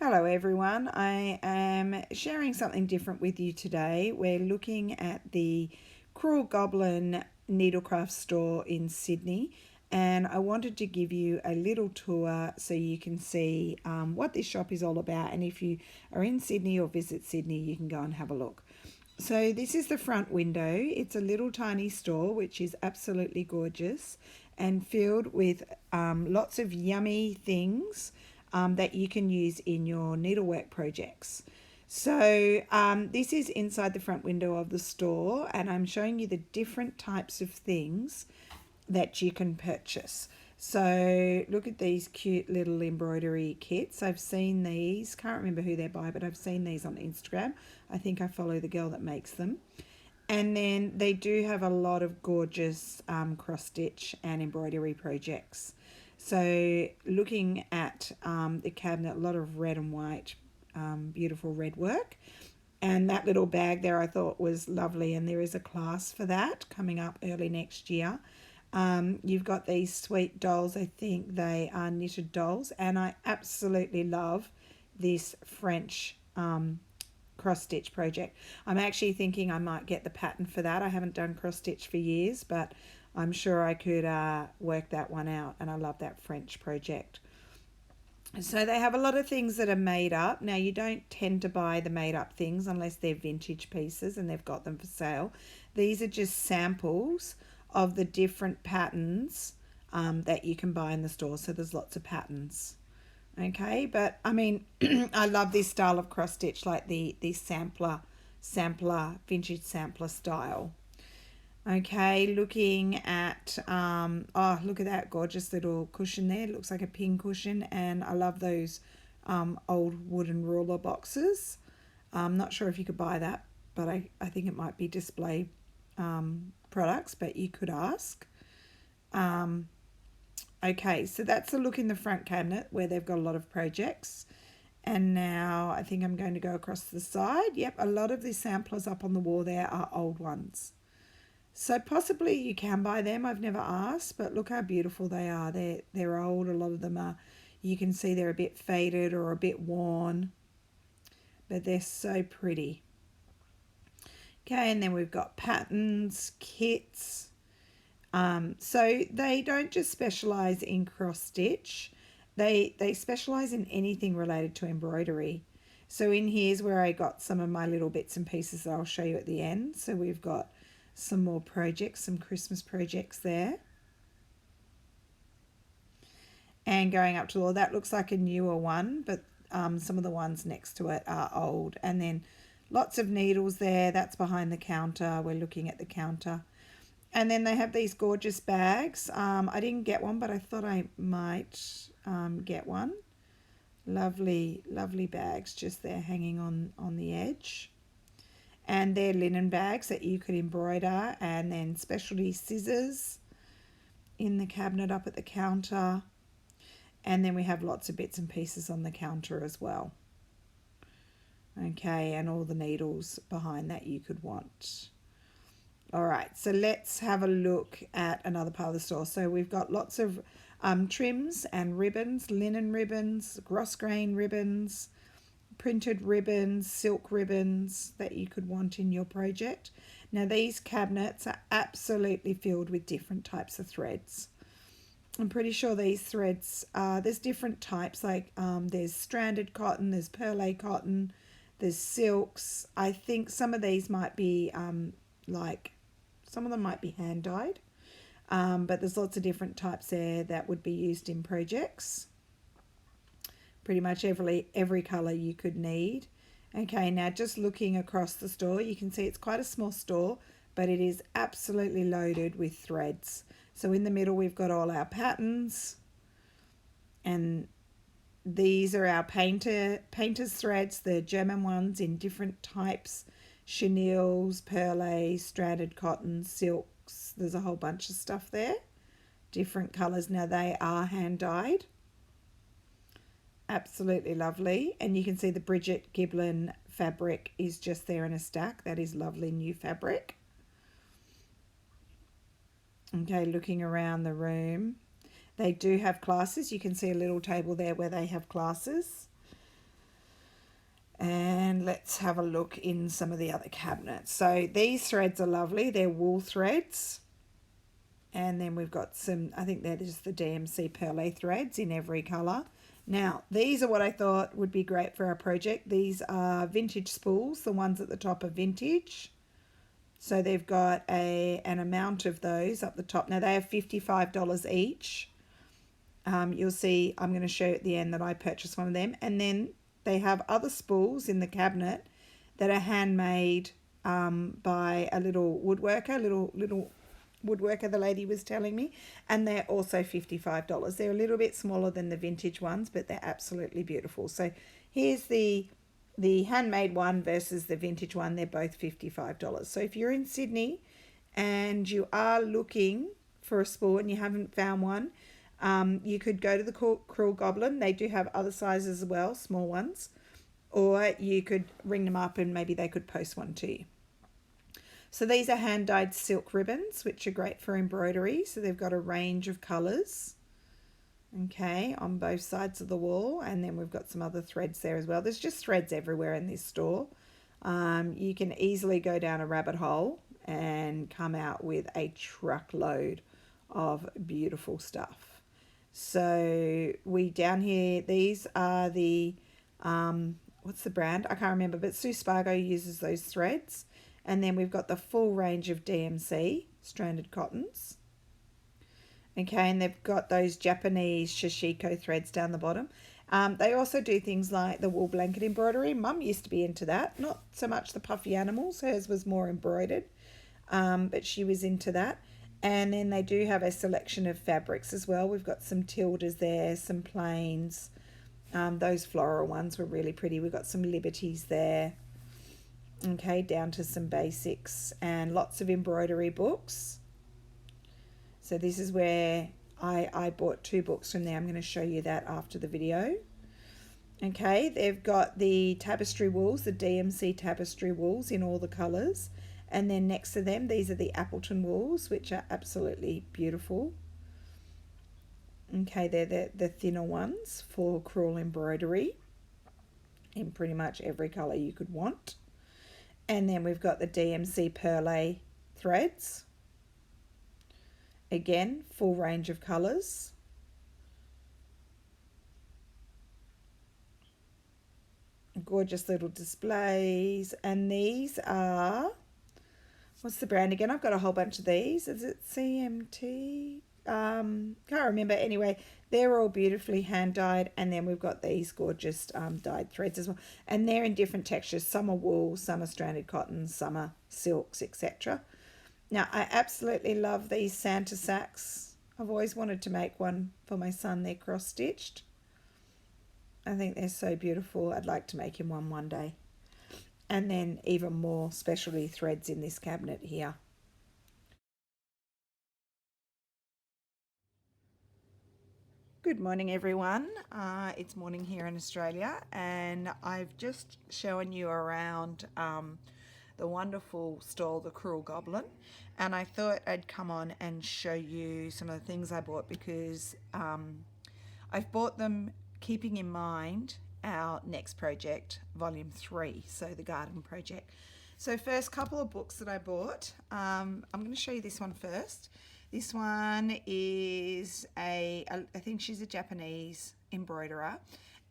Hello everyone, I am sharing something different with you today. We're looking at the Crewel Gobelin needlecraft store in Sydney, and I wanted to give you a little tour so you can see what this shop is all about, and if you are in Sydney or visit Sydney you can go and have a look. So this is the front window. It's a little tiny store which is absolutely gorgeous and filled with lots of yummy things that you can use in your needlework projects. So this is inside the front window of the store, and I'm showing you the different types of things that you can purchase. So look at these cute little embroidery kits. I've seen these, can't remember who they're by, but I've seen these on Instagram. I think I follow the girl that makes them. And then they do have a lot of gorgeous cross stitch and embroidery projects. So looking at the cabinet, a lot of red and white, beautiful red work. And that little bag there I thought was lovely, and there is a class for that coming up early next year. You've got these sweet dolls. I think they are knitted dolls, and I absolutely love this French cross stitch project. I'm actually thinking I might get the pattern for that. I haven't done cross stitch for years, but I'm sure I could work that one out, and I love that French project. So they have a lot of things that are made up. Now you don't tend to buy the made up things unless they're vintage pieces and they've got them for sale. These are just samples of the different patterns that you can buy in the store. So there's lots of patterns. Okay, but I mean, I love this style of cross stitch, like the sampler, vintage sampler style. Okay, looking at, oh, look at that gorgeous little cushion there. It looks like a pin cushion, and I love those old wooden ruler boxes. I'm not sure if you could buy that, but I think it might be display products, but you could ask. Okay, so that's a look in the front cabinet where they've got a lot of projects. And now I think I'm going to go across the side. Yep, a lot of the samplers up on the wall there are old ones. So possibly you can buy them. I've never asked, but look how beautiful they are. They're old. A lot of them are, you can see they're a bit faded or a bit worn, but they're so pretty. Okay, and then we've got patterns, kits. So they don't just specialize in cross stitch. They specialize in anything related to embroidery. So in here's where I got some of my little bits and pieces that I'll show you at the end. So we've got some more projects, some Christmas projects there. And going up to all that looks like a newer one, but some of the ones next to it are old. And then lots of needles there. That's behind the counter. We're looking at the counter. And then they have these gorgeous bags. I didn't get one, but I thought I might get one. Lovely, lovely bags just there hanging on the edge. And they're linen bags that you could embroider, and then specialty scissors in the cabinet up at the counter. And then we have lots of bits and pieces on the counter as well. Okay, and all the needles behind that you could want. All right, so let's have a look at another part of the store. So we've got lots of trims and ribbons, linen ribbons, grosgrain ribbons, printed ribbons, silk ribbons that you could want in your project. Now these cabinets are absolutely filled with different types of threads. I'm pretty sure these threads, there's different types, like there's stranded cotton, there's perle cotton, there's silks. I think some of these might be some of them might be hand dyed, but there's lots of different types there that would be used in projects. Pretty much every colour you could need. Okay, now just looking across the store, you can see it's quite a small store, but it is absolutely loaded with threads. So in the middle we've got all our patterns, and these are our painter's threads, the German ones in different types, chenilles, perle, stranded cotton, silks. There's a whole bunch of stuff there, different colours. Now they are hand dyed. Absolutely lovely. And you can see the Bridget Gobelin fabric is just there in a stack. That is lovely new fabric. Okay, looking around the room, they do have classes. You can see a little table there where they have classes. And let's have a look in some of the other cabinets. So these threads are lovely. They're wool threads. And then we've got some, I think that is the DMC Perle threads in every colour. Now, these are what I thought would be great for our project. These are vintage spools. The ones at the top are vintage. So they've got an amount of those up the top. Now, they are $55 each. You'll see, I'm going to show you at the end that I purchased one of them. And then they have other spools in the cabinet that are handmade by a little woodworker, little woodworker, the lady was telling me, and they're also $55. They're a little bit smaller than the vintage ones, but they're absolutely beautiful. So here's the handmade one versus the vintage one. They're both $55. So if you're in Sydney and you are looking for a spool and you haven't found one, you could go to the Crewel Gobelin. They do have other sizes as well, small ones, or you could ring them up and maybe they could post one to you. So these are hand-dyed silk ribbons, which are great for embroidery. So they've got a range of colours, okay, on both sides of the wall. And then we've got some other threads there as well. There's just threads everywhere in this store. You can easily go down a rabbit hole and come out with a truckload of beautiful stuff. So down here, these are the, what's the brand? I can't remember, but Sue Spargo uses those threads. And then we've got the full range of DMC stranded cottons. Okay, and they've got those Japanese shishiko threads down the bottom. They also do things like the wool blanket embroidery. Mum used to be into that. Not so much the puffy animals. Hers was more embroidered, but she was into that. And then they do have a selection of fabrics as well. We've got some tildes there, some plains. Those floral ones were really pretty. We've got some liberties there. Okay, down to some basics and lots of embroidery books. So this is where I bought 2 books from there. I'm going to show you that after the video. Okay, they've got the tapestry wools, the DMC tapestry wools in all the colours. And then next to them, these are the Appleton wools, which are absolutely beautiful. Okay, they're the thinner ones for Crewel embroidery in pretty much every colour you could want. And then we've got the DMC Perle threads. Again, full range of colours. Gorgeous little displays. And these are, what's the brand again? I've got a whole bunch of these. Is it CMT? Can't remember. Anyway, they're all beautifully hand dyed, and then we've got these gorgeous dyed threads as well, and they're in different textures. Some are wool, some are stranded cotton, some are silks, etc. Now, I absolutely love these Santa sacks. I've always wanted to make one for my son. They're cross stitched. I think they're so beautiful. I'd like to make him one day. And then even more specialty threads in this cabinet here. Good morning, everyone. It's morning here in Australia, and I've just shown you around the wonderful stall, the Crewel Gobelin, and I thought I'd come on and show you some of the things I bought because I've bought them keeping in mind our next project, Volume 3, so the garden project. So first, couple of books that I bought. I'm going to show you this one first. This one is I think she's a Japanese embroiderer,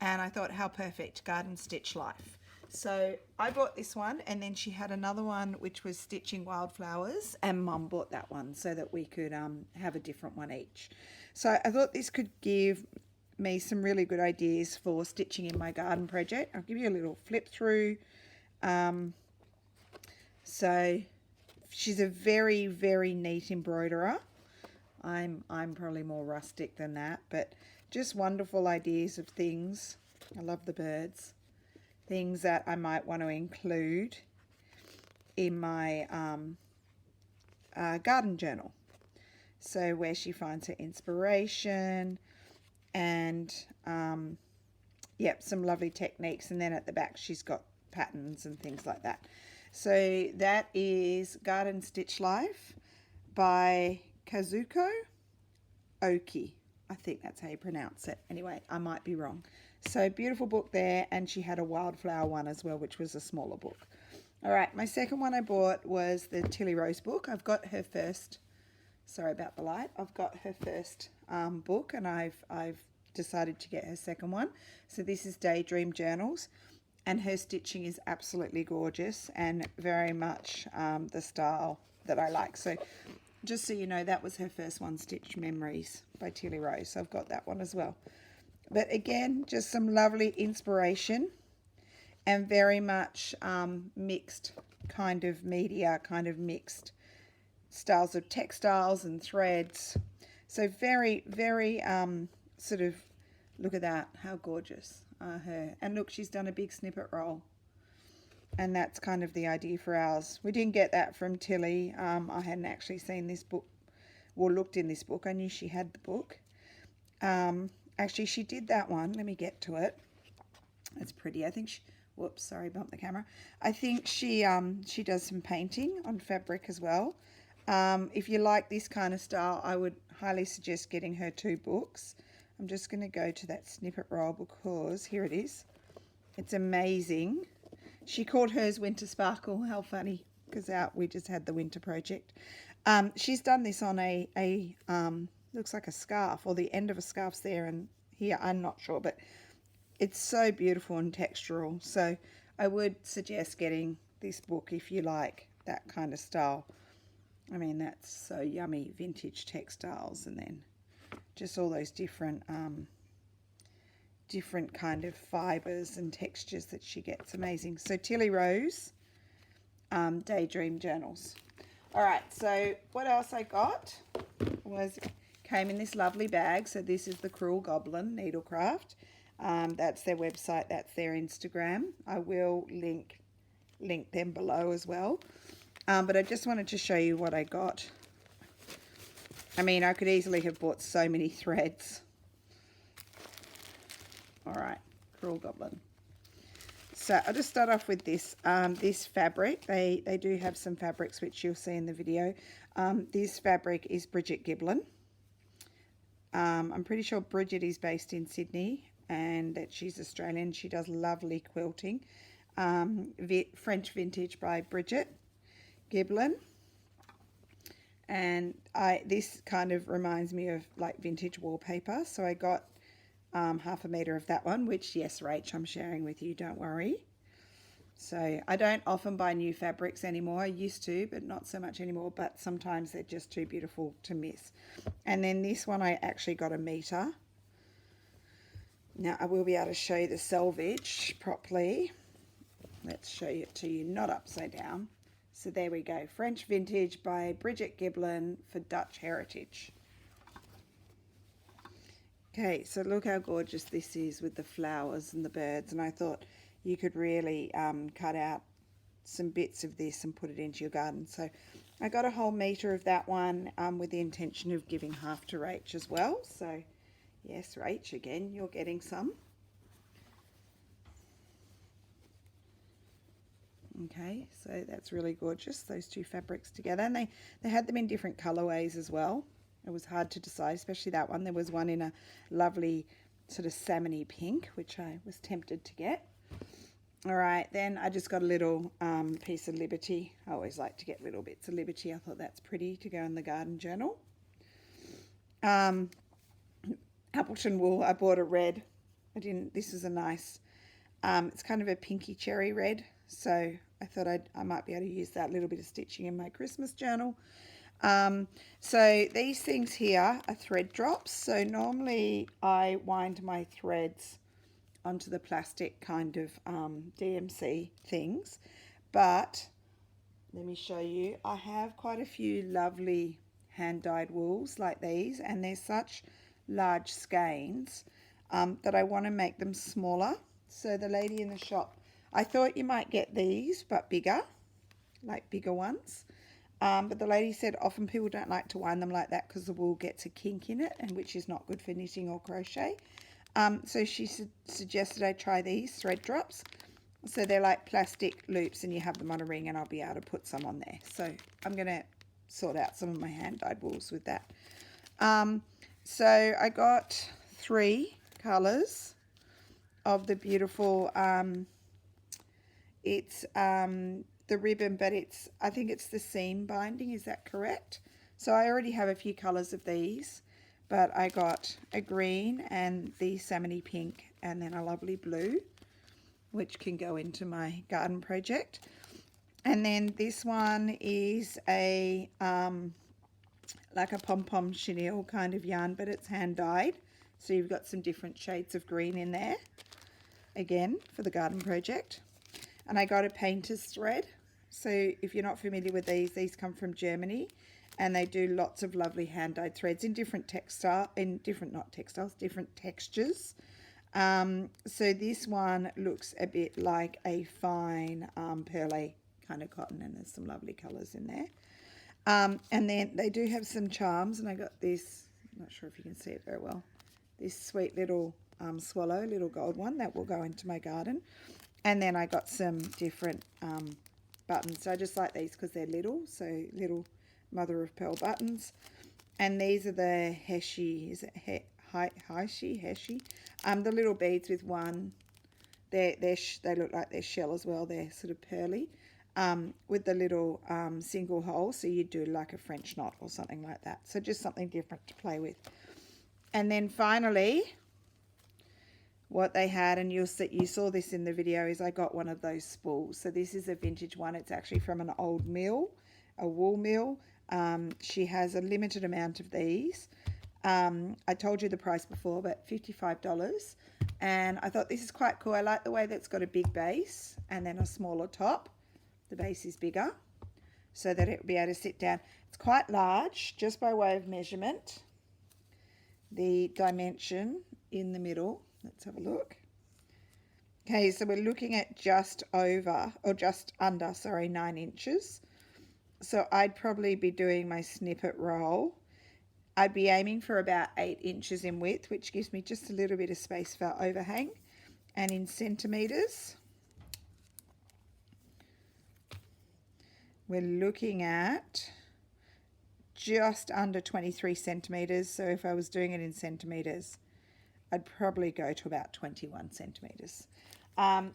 and I thought how perfect, Garden Stitch Life. So I bought this one, and then she had another one which was Stitching Wildflowers, and Mum bought that one so that we could have a different one each. So I thought this could give me some really good ideas for stitching in my garden project. I'll give you a little flip through. So she's a very, very neat embroiderer. I'm probably more rustic than that, but just wonderful ideas of things. I love the birds. Things that I might want to include in my garden journal. So where she finds her inspiration and, yep, some lovely techniques. And then at the back, she's got patterns and things like that. So that is Garden Stitch Life by Kazuko Oki. I think that's how you pronounce it. Anyway, I might be wrong. So beautiful book there, and she had a wildflower one as well, which was a smaller book. All right, my second one I bought was the Tilly Rose book. I've got her first, sorry about the light, I've got her first book, and I've decided to get her second one. So this is Daydream Journals, and her stitching is absolutely gorgeous and very much the style that I like. So just so you know, that was her first one, Stitch Memories by Tilly Rose. So I've got that one as well. But again, just some lovely inspiration and very much mixed kind of media, kind of mixed styles of textiles and threads. So very, very sort of, look at that, how gorgeous are her. And look, she's done a big snippet roll. And that's kind of the idea for ours. We didn't get that from Tilly. I hadn't actually seen this book or looked in this book. I knew she had the book. Actually, she did that one. Let me get to it. It's pretty. I think she, whoops, sorry, bumped the camera. I think she does some painting on fabric as well. If you like this kind of style, I would highly suggest getting her 2 books. I'm just going to go to that snippet roll because here it is. It's amazing. She called hers Winter Sparkle. How funny, because we just had the winter project. She's done this on a looks like a scarf, or the end of a scarf's there and here, I'm not sure, but it's so beautiful and textural. So I would suggest getting this book if you like that kind of style. I mean, that's so yummy, vintage textiles, and then just all those different kind of fibers and textures that she gets. Amazing. So Tilly Rose, Daydream Journals. All right, so what else I got came in this lovely bag. So this is the Crewel Gobelin Needlecraft. That's their website, that's their Instagram. I will link them below as well. But I just wanted to show you what I got. I mean, I could easily have bought so many threads. All right, Crewel Gobelin. So I'll just start off with this. This fabric, they do have some fabrics which you'll see in the video. This fabric is Bridget Gobelin. I'm pretty sure Bridget is based in Sydney and that she's Australian. She does lovely quilting. French Vintage by Bridget Gobelin. And this kind of reminds me of like vintage wallpaper. So I got half a metre of that one, which, yes, Rach, I'm sharing with you, don't worry. So I don't often buy new fabrics anymore. I used to, but not so much anymore. But sometimes they're just too beautiful to miss. And then this one I actually got a metre. Now I will be able to show you the selvage properly. Let's show it to you, not upside down. So there we go. French Vintage by Bridget Gobelin for Dutch Heritage. Okay, so look how gorgeous this is with the flowers and the birds. And I thought you could really cut out some bits of this and put it into your garden. So I got a whole metre of that one with the intention of giving half to Rach as well. So yes, Rach, again, you're getting some. Okay, so that's really gorgeous, those 2 fabrics together. And they had them in different colorways as well. It was hard to decide, especially that one. There was one in a lovely sort of salmony pink, which I was tempted to get. All right, then I just got a little piece of Liberty. I always like to get little bits of Liberty. I thought that's pretty to go in the garden journal. Appleton wool, I bought a red. This is a nice, it's kind of a pinky cherry red. So I thought I might be able to use that little bit of stitching in my Christmas journal. So these things here are thread drops. So normally I wind my threads onto the plastic kind of DMC things, but let me show you. I have quite a few lovely hand-dyed wools like these, and they're such large skeins that I want to make them smaller. So the lady in the shop, I thought you might get these but bigger, like bigger ones. But the lady said often people don't like to wind them like that because the wool gets a kink in it, and which is not good for knitting or crochet. So she suggested I try these thread drops. So they're like plastic loops and you have them on a ring, and I'll be able to put some on there. So I'm going to sort out some of my hand-dyed wools with that. So I got 3 colours of the beautiful, it's the ribbon, but I think it's the seam binding, is that correct? So I already have a few colours of these, but I got a green and the salmony pink and then a lovely blue, which can go into my garden project. And then this one is a like a pom-pom chenille kind of yarn, but it's hand dyed. So you've got some different shades of green in there, again, for the garden project. And I got a painter's thread. So if you're not familiar with these come from Germany, and they do lots of lovely hand dyed threads in different different textures. So this one looks a bit like a fine pearly kind of cotton, and there's some lovely colours in there. And then they do have some charms, and I got this, I'm not sure if you can see it very well, this sweet little swallow, little gold one that will go into my garden. And then I got some different buttons. So I just like these because they're little, so little mother of pearl buttons. And these are the Heshi, is it Heshi? The little beads with one, they look like they're shell as well, they're sort of pearly, with the little single hole, so you do like a French knot or something like that. So just something different to play with. And then finally, what they had, and you saw this in the video, is I got one of those spools. So this is a vintage one. It's actually from an old mill, a wool mill. She has a limited amount of these. I told you the price before, but $55. And I thought this is quite cool. I like the way that it's got a big base and then a smaller top. The base is bigger so that it will be able to sit down. It's quite large, just by way of measurement. The dimension in the middle, let's have a look. Okay, so we're looking at just under 9 inches. So I'd probably be doing my snippet roll. I'd be aiming for about 8 inches in width, which gives me just a little bit of space for overhang. And in centimetres, we're looking at just under 23 centimetres. So if I was doing it in centimetres, I'd probably go to about 21 centimetres.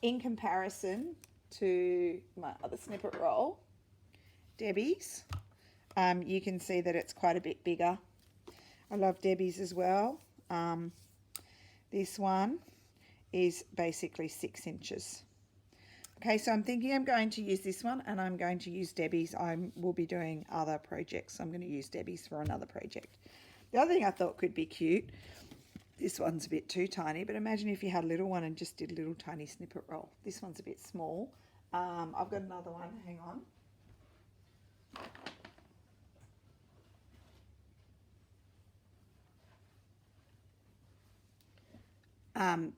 In comparison to my other snippet roll, Debbie's, you can see that it's quite a bit bigger. I love Debbie's as well. This one is basically 6 inches. Okay, so I'm thinking I'm going to use this one, and I'm going to use Debbie's. I will be doing other projects. I'm going to use Debbie's for another project. The other thing I thought could be cute, this one's a bit too tiny, but imagine if you had a little one and just did a little tiny snippet roll. This one's a bit small. I've got another one, hang on.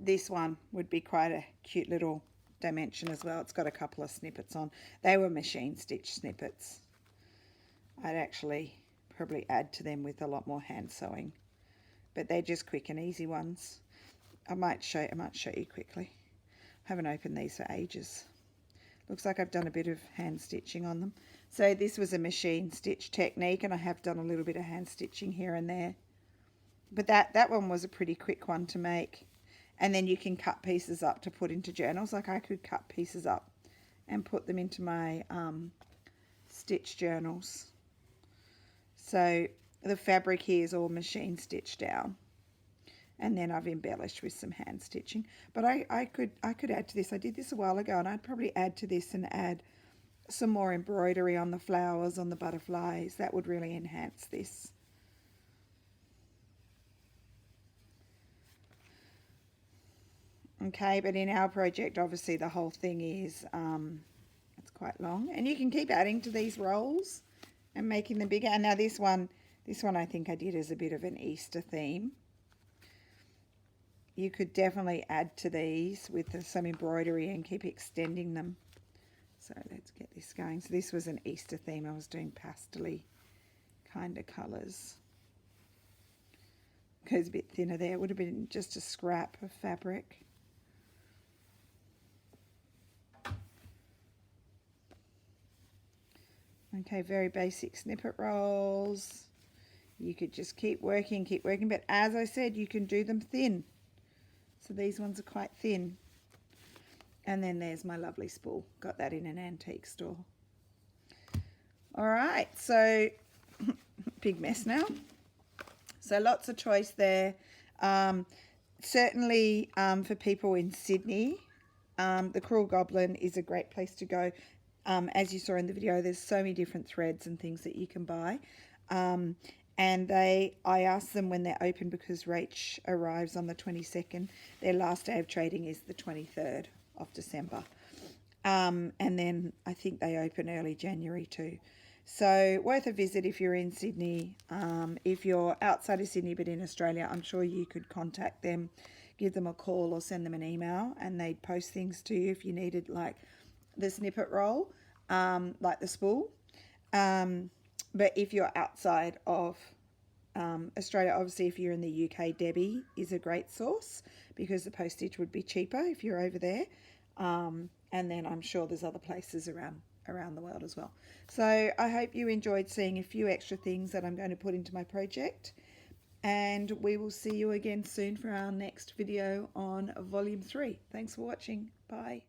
This one would be quite a cute little dimension as well. It's got a couple of snippets on. They were machine stitch snippets. I'd actually probably add to them with a lot more hand sewing, but they're just quick and easy ones. I might show you quickly. I haven't opened these for ages. Looks like I've done a bit of hand stitching on them. So this was a machine stitch technique, and I have done a little bit of hand stitching here and there, but that one was a pretty quick one to make. And then you can cut pieces up to put into journals. Like I could cut pieces up and put them into my stitch journals. So the fabric here is all machine stitched down, and then I've embellished with some hand stitching. But I could add to this. I did this a while ago, and I'd probably add to this and add some more embroidery on the flowers, on the butterflies. That would really enhance this. Okay, but in our project, obviously the whole thing is, it's quite long. And you can keep adding to these rolls and making them bigger. And now this one I think I did as a bit of an Easter theme. You could definitely add to these with some embroidery and keep extending them. So let's get this going. So this was an Easter theme. I was doing pastel-y kind of colours. Goes a bit thinner there. It would have been just a scrap of fabric. Okay, very basic snippet rolls. You could just keep working, but as I said, you can do them thin. So these ones are quite thin. And then there's my lovely spool. Got that in an antique store. All right, so big mess now. So lots of choice there. Certainly for people in Sydney, the Crewel Gobelin is a great place to go. As you saw in the video, there's so many different threads and things that you can buy. And I asked them when they're open because Rach arrives on the 22nd. Their last day of trading is the 23rd of December. And then I think they open early January too. So worth a visit if you're in Sydney. If you're outside of Sydney but in Australia, I'm sure you could contact them, give them a call or send them an email, and they'd post things to you if you needed, like the snippet roll, like the spool. But if you're outside of Australia, obviously if you're in the UK, Debbie is a great source because the postage would be cheaper if you're over there. And then I'm sure there's other places around the world as well. So I hope you enjoyed seeing a few extra things that I'm going to put into my project, and we will see you again soon for our next video on volume 3. Thanks for watching. Bye.